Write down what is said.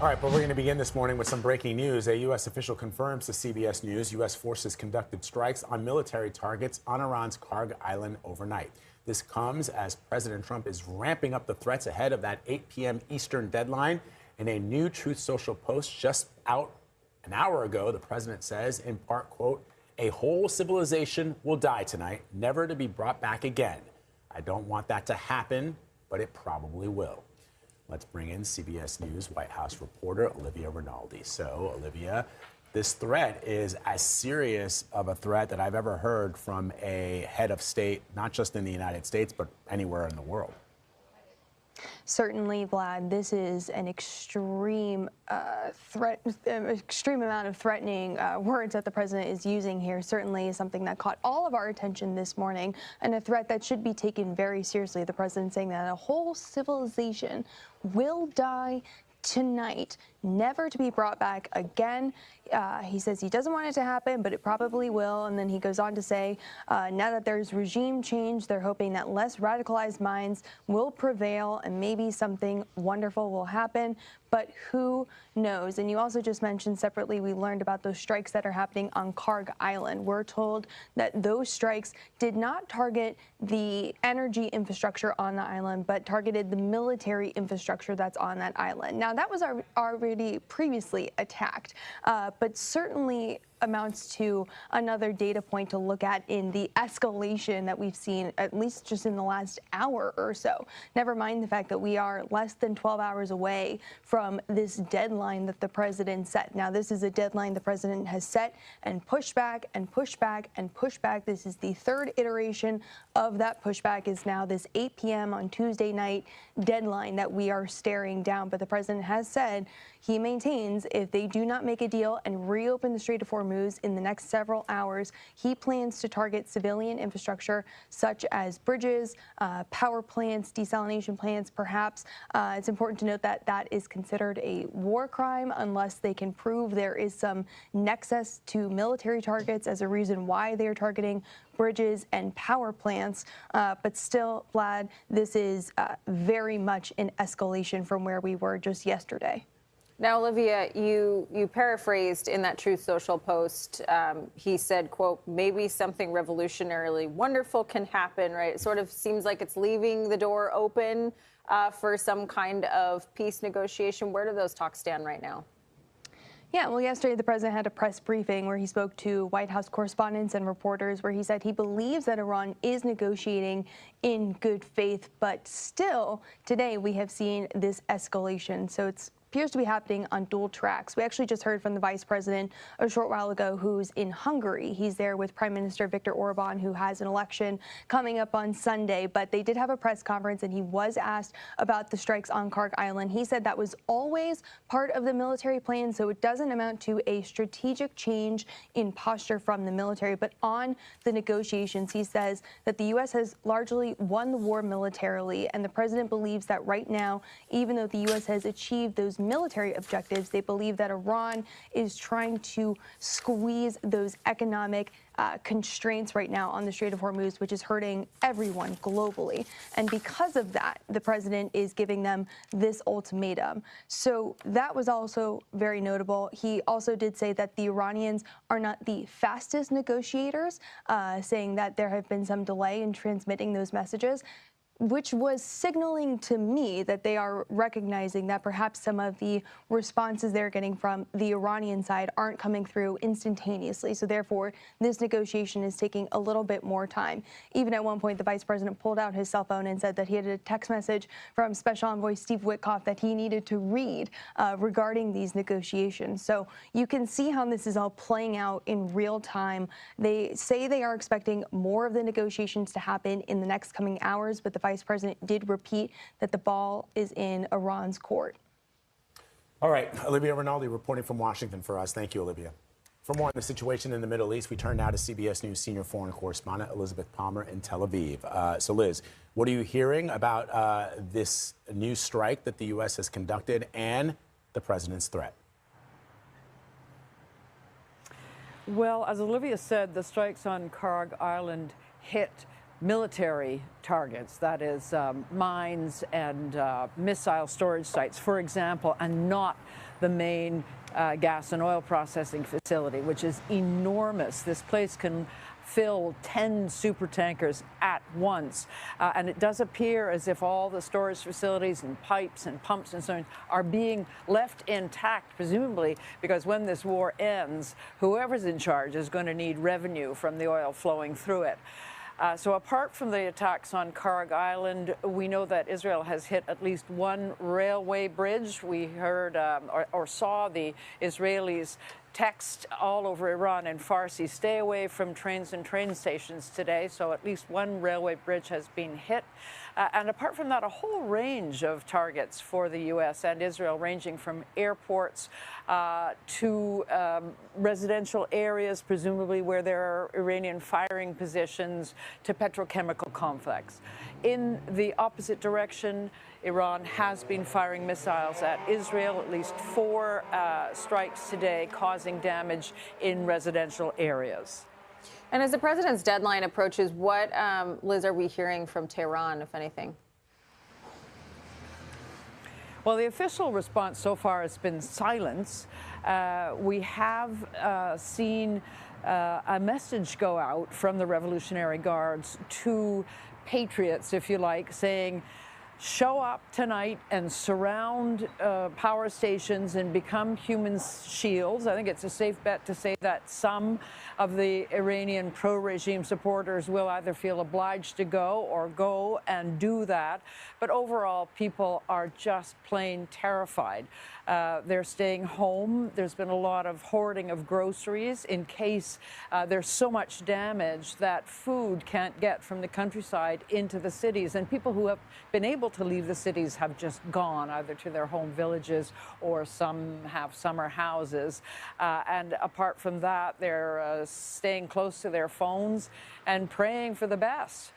All right, but we're going to begin this morning with some breaking news. A U.S. official confirms to CBS News U.S. forces conducted strikes on military targets on Iran's Karg Island overnight. This comes as President Trump is ramping up the threats ahead of that 8 p.m. Eastern deadline. In a new Truth Social post just out an hour ago, the president says, in part, quote, "A whole civilization will die tonight, never to be brought back again. I don't want that to happen, but it probably will." Let's bring in CBS News White House reporter Olivia Rinaldi. So, Olivia, this threat is as serious of a threat that I've ever heard from a head of state, not just in the United States, but anywhere in the world. Certainly, Vlad, this is an extreme extreme amount of threatening words that the president is using here. Certainly is something that caught all of our attention this morning, and a threat that should be taken very seriously. The president saying that a whole civilization will die tonight, never to be brought back again. He says he doesn't want it to happen, but it probably will. And then he goes on to say, now that there's regime change, they're hoping that less radicalized minds will prevail and maybe something wonderful will happen. But who knows? And you also just mentioned separately, we learned about those strikes that are happening on Karg Island. We're told that those strikes did not target the energy infrastructure on the island, but targeted the military infrastructure that's on that island. Now, that was already previously attacked, but certainly amounts to another data point to look at in the escalation that we've seen, at least just in the last hour or so. Never mind the fact that we are less than 12 hours away from this deadline that the president set. Now, this is a deadline the president has set and pushed back and pushed back and pushed back. This is the third iteration of that pushback, is now this 8 p.m. on Tuesday night deadline that we are staring down. But the president has said he maintains if they do not make a deal and reopen the Strait of Hormuz in the next several hours, he plans to target civilian infrastructure such as bridges, power plants, desalination plants, perhaps. It's important to note that that is considered a war crime unless they can prove there is some nexus to military targets as a reason why they are targeting bridges and power plants. But still, Vlad, this is very much an escalation from where we were just yesterday. Now, Olivia, you paraphrased in that Truth Social post. He said, quote, maybe something revolutionarily wonderful can happen, right? It sort of seems like it's leaving the door open for some kind of peace negotiation. Where do those talks stand right now? Yeah, well, yesterday the president had a press briefing where he spoke to White House correspondents and reporters, where he said he believes that Iran is negotiating in good faith, but still today we have seen this escalation. So it appears to be happening on dual tracks. We actually just heard from the vice president a short while ago who's in Hungary. He's there with Prime Minister Viktor Orban, who has an election coming up on Sunday. But they did have a press conference, and he was asked about the strikes on Karg Island. He said that was always part of the military plan, so it doesn't amount to a strategic change in posture from the military. But on the negotiations, he says that the U.S. has largely won the war militarily, and the president believes that right now, even though the U.S. has achieved those military objectives, they believe that Iran is trying to squeeze those economic constraints right now on the Strait of Hormuz, which is hurting everyone globally. And because of that, the president is giving them this ultimatum. So that was also very notable. He also did say that the Iranians are not the fastest negotiators, saying that there have been some delay in transmitting those messages, which was signaling to me that they are recognizing that perhaps some of the responses they're getting from the Iranian side aren't coming through instantaneously. So therefore, this negotiation is taking a little bit more time. Even at one point, the vice president pulled out his cell phone and said that he had a text message from Special Envoy Steve Witkoff that he needed to read regarding these negotiations. So you can see how this is all playing out in real time. They say they are expecting more of the negotiations to happen in the next coming hours, but the vice president did repeat that the ball is in Iran's court. All right, Olivia Rinaldi reporting from Washington for us. Thank you, Olivia. For more on the situation in the Middle East, we turn now to CBS News senior foreign correspondent Elizabeth Palmer in Tel Aviv. So, Liz, what are you hearing about this new strike that the U.S. has conducted and the president's threat? Well, as Olivia said, the strikes on Karg Island hit military targets, that is mines and missile storage sites, for example, and not the main gas and oil processing facility, which is enormous. This place can fill 10 super tankers at once. And it does appear as if all the storage facilities and pipes and pumps and so on are being left intact, presumably because when this war ends, whoever's in charge is going to need revenue from the oil flowing through it. So apart from the attacks on Karg Island, we know that Israel has hit at least one railway bridge. We heard or saw the Israelis text all over Iran in Farsi, stay away from trains and train stations today. So at least one railway bridge has been hit. And apart from that, a whole range of targets for the U.S. and Israel, ranging from airports to residential areas, presumably where there are Iranian firing positions, to petrochemical complex. In the opposite direction, Iran has been firing missiles at Israel, at least 4 strikes today, causing damage in residential areas. And as the president's deadline approaches, what, Liz, are we hearing from Tehran, if anything? Well, the official response so far has been silence. We have seen a message go out from the Revolutionary Guards to patriots, if you like, saying, show up tonight and surround power stations and become human shields. I think it's a safe bet to say that some of the Iranian pro-regime supporters will either feel obliged to go and do that. But overall, people are just plain terrified. They're staying home. There's been a lot of hoarding of groceries in case there's so much damage that food can't get from the countryside into the cities. And people who have been able to leave the cities have just gone either to their home villages or some have summer houses. And apart from that, they're staying close to their phones and praying for the best.